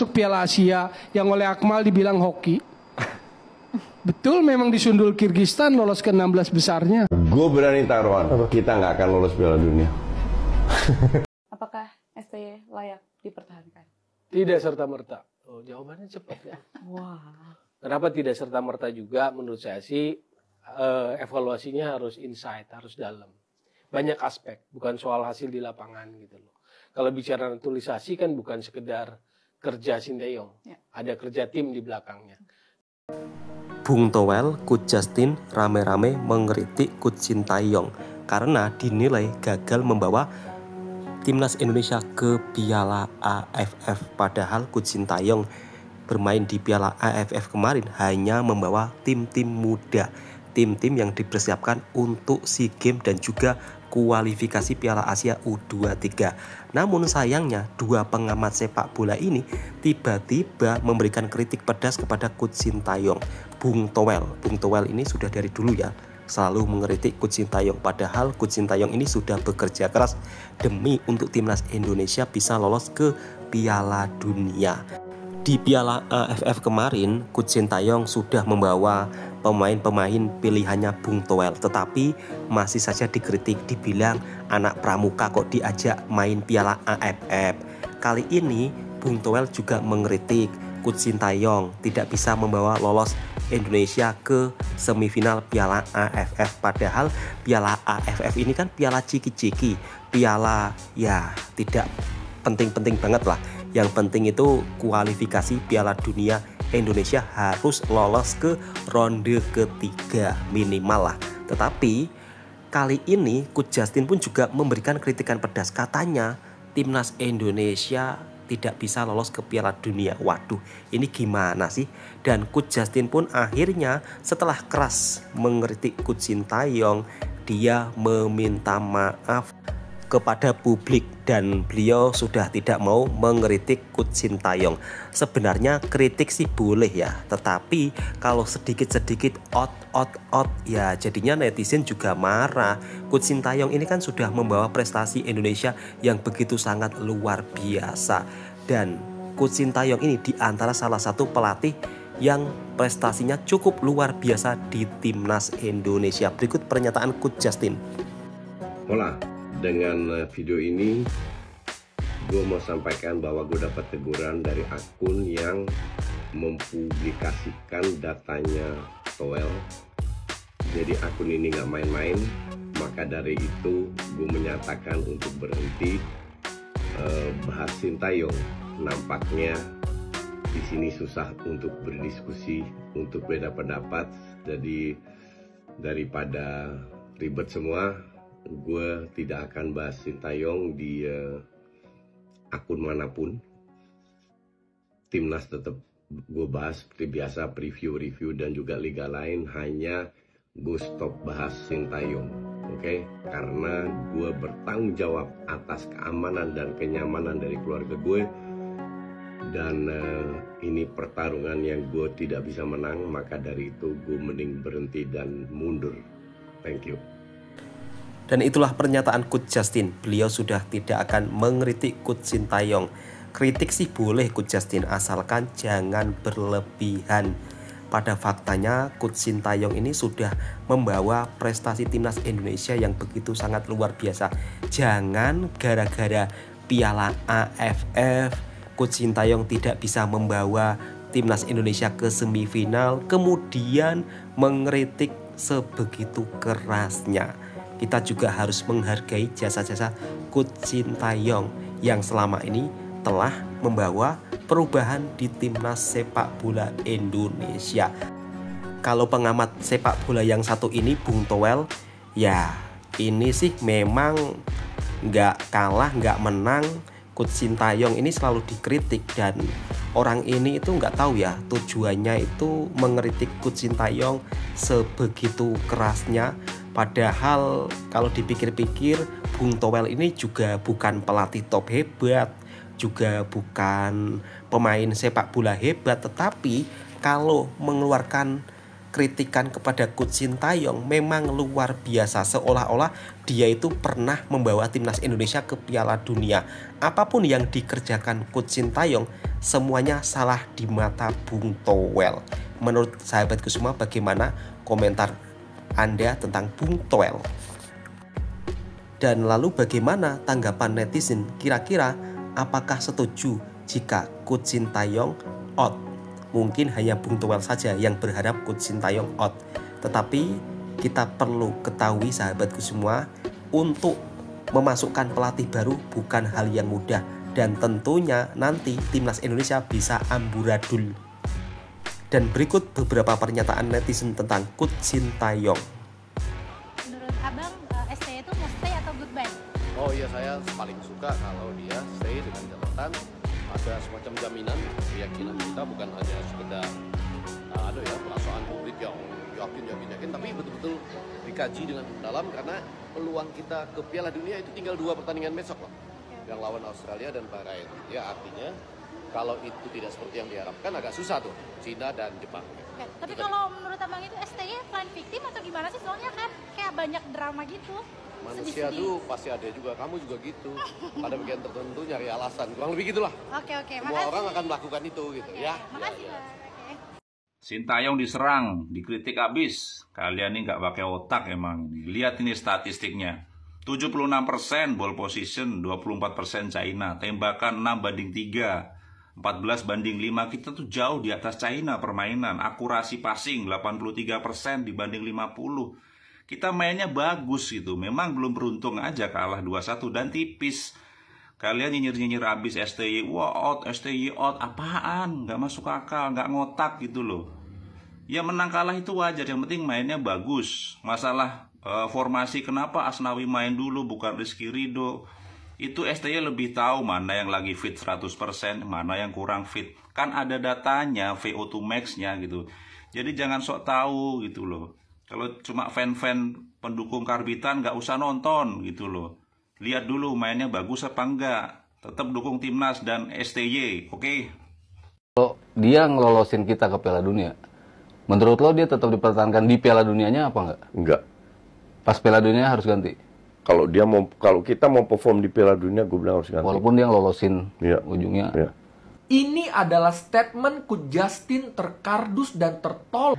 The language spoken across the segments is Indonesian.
masuk Piala Asia yang oleh Akmal dibilang hoki. Betul memang disundul Kirgistan lolos ke 16 besarnya. Gue berani taruhan, kita nggak akan lolos Piala Dunia. Apakah STY layak dipertahankan? Tidak serta-merta. Oh, jawabannya cepat ya. Wah. Kenapa tidak serta-merta juga? Menurut saya sih evaluasinya harus insight, harus dalam. Banyak aspek, bukan soal hasil di lapangan gitu loh. Kalau bicara naturalisasi kan bukan sekedar kerja Sinteyong, ya. Ada kerja tim di belakangnya. Bung Towel, Coach Justin rame-rame mengkritik Coach Sintayong karena dinilai gagal membawa Timnas Indonesia ke Piala AFF. Padahal Coach Sintayong bermain di Piala AFF kemarin hanya membawa tim-tim muda, tim-tim yang dipersiapkan untuk SEA Games dan juga kualifikasi Piala Asia U23. Namun sayangnya dua pengamat sepak bola ini tiba-tiba memberikan kritik pedas kepada Coach Sintayong. Bung Towel ini sudah dari dulu ya selalu mengkritik Coach Sintayong, padahal Coach Sintayong ini sudah bekerja keras demi untuk Timnas Indonesia bisa lolos ke Piala Dunia. Di Piala AFF kemarin, Coach Sintayong sudah membawa pemain-pemain pilihannya Bung Towel, tetapi masih saja dikritik, dibilang anak pramuka kok diajak main Piala AFF. Kali ini Bung Towel juga mengkritik Coach Sintayong tidak bisa membawa lolos Indonesia ke semifinal Piala AFF. Padahal Piala AFF ini kan piala ciki-ciki, piala ya tidak penting-penting banget lah. Yang penting itu kualifikasi Piala Dunia, Indonesia harus lolos ke ronde ketiga minimal lah. Tetapi kali ini Coach Justin pun juga memberikan kritikan pedas, katanya Timnas Indonesia tidak bisa lolos ke Piala Dunia. Waduh, ini gimana sih? Dan Coach Justin pun akhirnya setelah keras mengkritik Coach Sintayong, dia meminta maaf kepada publik dan beliau sudah tidak mau mengkritik Coach Sintayong. Sebenarnya kritik sih boleh ya, tetapi kalau sedikit-sedikit out ya jadinya netizen juga marah. Coach Sintayong ini kan sudah membawa prestasi Indonesia yang begitu sangat luar biasa, dan Coach Sintayong ini di antara salah satu pelatih yang prestasinya cukup luar biasa di Timnas Indonesia. Berikut pernyataan Coach Justin. Hola. Dengan video ini gue mau sampaikan bahwa gue dapat teguran dari akun yang mempublikasikan datanya Towel. Jadi akun ini nggak main-main, maka dari itu gue menyatakan untuk berhenti bahas Sintayong. Nampaknya di sini susah untuk berdiskusi, untuk beda pendapat. Jadi daripada ribet semua, gue tidak akan bahas Sintayong di akun manapun. Timnas tetap gue bahas seperti biasa, preview dan juga liga lain. Hanya gue stop bahas Sintayong, oke? Karena gue bertanggung jawab atas keamanan dan kenyamanan dari keluarga gue. Dan ini pertarungan yang gue tidak bisa menang, maka dari itu gue mending berhenti dan mundur. Thank you. Dan itulah pernyataan Coach Justin. Beliau sudah tidak akan mengkritik Coach Sintayong. Kritik sih boleh Coach Justin, asalkan jangan berlebihan. Pada faktanya Coach Sintayong ini sudah membawa prestasi Timnas Indonesia yang begitu sangat luar biasa. Jangan gara-gara Piala AFF Coach Sintayong tidak bisa membawa Timnas Indonesia ke semifinal, kemudian mengkritik sebegitu kerasnya. Kita juga harus menghargai jasa-jasa Coach Sintayong yang selama ini telah membawa perubahan di Timnas sepak bola Indonesia. Kalau pengamat sepak bola yang satu ini, Bung Towel, ya ini sih memang nggak kalah, nggak menang. Coach Sintayong ini selalu dikritik dan orang ini itu nggak tahu ya tujuannya itu mengkritik Coach Sintayong sebegitu kerasnya. Padahal kalau dipikir-pikir Bung Towel ini juga bukan pelatih top hebat, juga bukan pemain sepak bola hebat, tetapi kalau mengeluarkan kritikan kepada Coach Sintayong memang luar biasa, seolah-olah dia itu pernah membawa Timnas Indonesia ke Piala Dunia. Apapun yang dikerjakan Coach Sintayong semuanya salah di mata Bung Toel. Menurut sahabatku semua, bagaimana komentar Anda tentang Bung Toel? Dan lalu bagaimana tanggapan netizen? Kira-kira apakah setuju jika Coach Sintayong out? Mungkin hanya Bung Toel saja yang berharap Coach Sintayong out. Tetapi kita perlu ketahui sahabatku semua, untuk memasukkan pelatih baru bukan hal yang mudah. Dan tentunya nanti timnas Indonesia bisa amburadul. Dan berikut beberapa pernyataan netizen tentang Coach Sintayong. Menurut abang, STY itu mau stay atau goodbye? Oh iya, saya paling suka kalau dia stay dengan catatan ada semacam jaminan keyakinan kita, bukan hanya sekedar perasaan publik yang yakin, tapi betul-betul dikaji dengan dalam, karena peluang kita ke Piala Dunia itu tinggal 2 pertandingan besok loh, yang lawan Australia dan Bahrain. Ya artinya kalau itu tidak seperti yang diharapkan agak susah tuh, Cina dan Jepang. Oke. Tapi kalau menurut abang itu STY plan victim atau gimana sih? Soalnya kan kayak banyak drama gitu. Manusia tuh pasti ada juga, kamu juga gitu. Pada bagian tertentu nyari alasan, kurang lebih gitulah. Oke, Semua makasih. orang akan melakukan itu gitu ya. Makasih, Ya. Bang. Oke. Sintayong diserang, dikritik habis. Kalian ini nggak pakai otak emang. Lihat ini statistiknya. 76% ball position, 24% China. Tembakan 6-3, 14-5. Kita tuh jauh di atas China permainan. Akurasi passing 83% dibanding 50. Kita mainnya bagus gitu. Memang belum beruntung aja kalah 2-1 dan tipis. Kalian nyinyir-nyinyir abis STY, wah out, STY out, apaan? Nggak masuk akal, nggak ngotak gitu loh. Ya menang kalah itu wajar, yang penting mainnya bagus. Masalah formasi, kenapa Asnawi main dulu bukan Rizky Ridho? Itu STY lebih tahu mana yang lagi fit 100%, mana yang kurang fit. Kan ada datanya, VO2 max-nya gitu. Jadi jangan sok tahu gitu loh. Kalau cuma fan-fan pendukung karbitan nggak usah nonton gitu loh. Lihat dulu mainnya bagus apa enggak. Tetap dukung timnas dan STY, oke? Kalau dia ngelolosin kita ke Piala Dunia, menurut lo dia tetap dipertahankan di Piala Dunianya apa enggak? Enggak. Pas Piala Dunia harus ganti. Kalau kita mau perform di Piala Dunia, gue bilang harus ganti. Walaupun dia ngelolosin ujungnya. Iya. Ini adalah statement Coach Justin terkardus dan tertol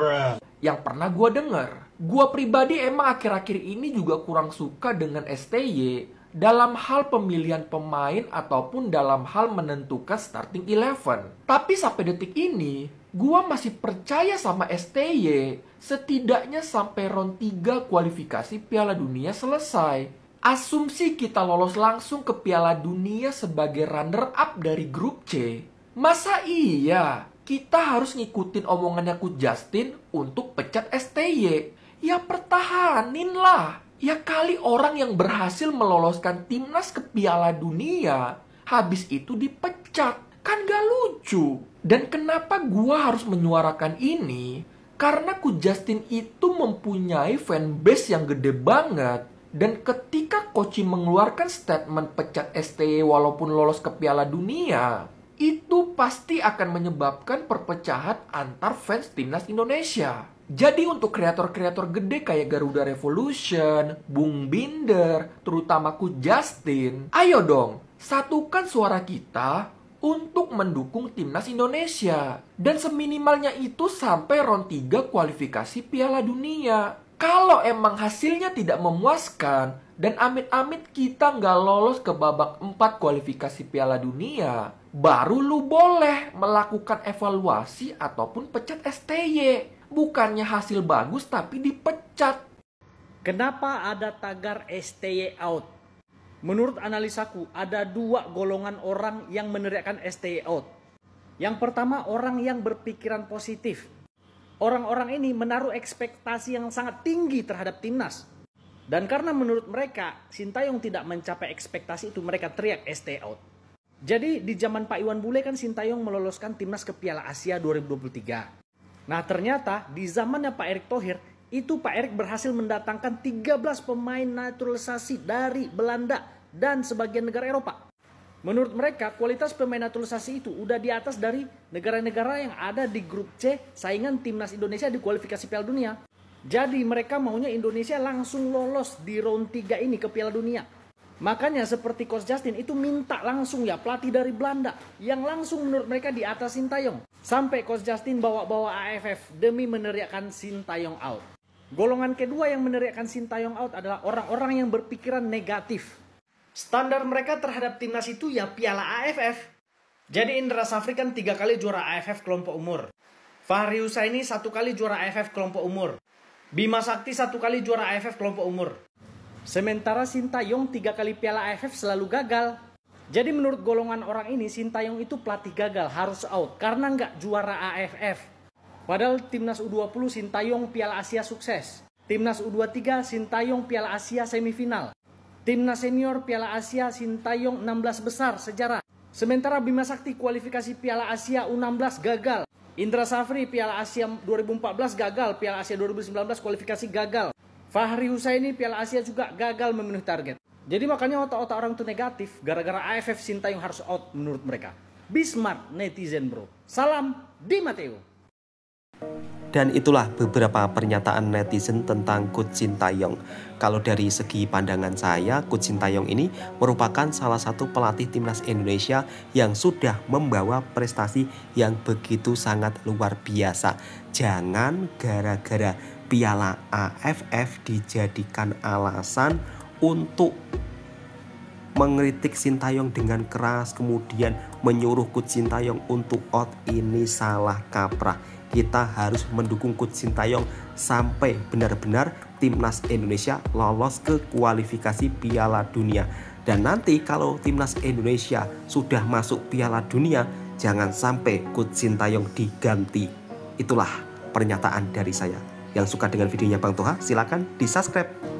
yang pernah gue denger. Gue pribadi emang akhir-akhir ini juga kurang suka dengan STY dalam hal pemilihan pemain ataupun dalam hal menentukan starting 11. Tapi sampai detik ini, gua masih percaya sama STY setidaknya sampai round 3 kualifikasi Piala Dunia selesai. Asumsi kita lolos langsung ke Piala Dunia sebagai runner-up dari grup C. Masa iya kita harus ngikutin omongannya Coach Justin untuk pecat STY? Ya pertahanin lah. Ya kali orang yang berhasil meloloskan timnas ke Piala Dunia, habis itu dipecat. Kan gak lucu. Dan kenapa gua harus menyuarakan ini? Karena Coach Justin itu mempunyai fanbase yang gede banget. Dan ketika Coach mengeluarkan statement pecat STY walaupun lolos ke Piala Dunia, itu pasti akan menyebabkan perpecahan antar fans timnas Indonesia. Jadi untuk kreator-kreator gede kayak Garuda Revolution, Bung Binder, terutama Coach Justin, ayo dong, satukan suara kita untuk mendukung timnas Indonesia. Dan seminimalnya itu sampai round 3 kualifikasi Piala Dunia. Kalau emang hasilnya tidak memuaskan, dan amit-amit kita nggak lolos ke babak 4 kualifikasi Piala Dunia, baru lu boleh melakukan evaluasi ataupun pecat STY. Bukannya hasil bagus tapi dipecat. Kenapa ada tagar STY out? Menurut analisaku, ada 2 golongan orang yang meneriakkan STY out. Yang pertama, orang yang berpikiran positif. Orang-orang ini menaruh ekspektasi yang sangat tinggi terhadap timnas. Dan karena menurut mereka, Sintayong tidak mencapai ekspektasi itu, mereka teriak STY out. Jadi di zaman Pak Iwan Bule kan Sintayong meloloskan timnas ke Piala Asia 2023. Nah ternyata di zamannya Pak Erick Thohir, itu Pak Erick berhasil mendatangkan 13 pemain naturalisasi dari Belanda dan sebagian negara Eropa. Menurut mereka kualitas pemain naturalisasi itu udah di atas dari negara-negara yang ada di grup C saingan timnas Indonesia di kualifikasi Piala Dunia. Jadi mereka maunya Indonesia langsung lolos di round 3 ini ke Piala Dunia. Makanya seperti Coach Justin itu minta langsung ya pelatih dari Belanda yang langsung menurut mereka di atas Sintayong. Sampai Coach Justin bawa-bawa AFF demi meneriakkan Sintayong out. Golongan kedua yang meneriakkan Sintayong out adalah orang-orang yang berpikiran negatif. Standar mereka terhadap timnas itu ya Piala AFF. Jadi Indra Safri kan 3 kali juara AFF kelompok umur. Fahri Husaini 1 kali juara AFF kelompok umur. Bima Sakti 1 kali juara AFF kelompok umur. Sementara Sintayong 3 kali Piala AFF selalu gagal. Jadi menurut golongan orang ini Sintayong itu pelatih gagal, harus out karena nggak juara AFF. Padahal timnas U20 Sintayong Piala Asia sukses. Timnas U23 Sintayong Piala Asia semifinal. Timnas senior Piala Asia Sintayong 16 besar sejarah. Sementara Bima Sakti kualifikasi Piala Asia U16 gagal. Indra Safri Piala Asia 2014 gagal, Piala Asia 2019 kualifikasi gagal. Fahri Husaini Piala Asia juga gagal memenuhi target. Jadi makanya otak-otak orang itu negatif gara-gara AFF Sintayong harus out menurut mereka. Be smart netizen bro. Salam Di Matteo. Dan itulah beberapa pernyataan netizen tentang Coach Sintayong. Kalau dari segi pandangan saya, Coach Sintayong ini merupakan salah satu pelatih timnas Indonesia yang sudah membawa prestasi yang begitu sangat luar biasa. Jangan gara-gara Piala AFF dijadikan alasan untuk mengkritik Sintayong dengan keras, kemudian menyuruh Coach Sintayong untuk out. Ini salah kaprah. Kita harus mendukung Coach Sintayong sampai benar-benar timnas Indonesia lolos ke kualifikasi Piala Dunia. Dan nanti kalau timnas Indonesia sudah masuk Piala Dunia, jangan sampai Coach Sintayong diganti. Itulah pernyataan dari saya. Yang suka dengan videonya Bang Toha, silakan di subscribe.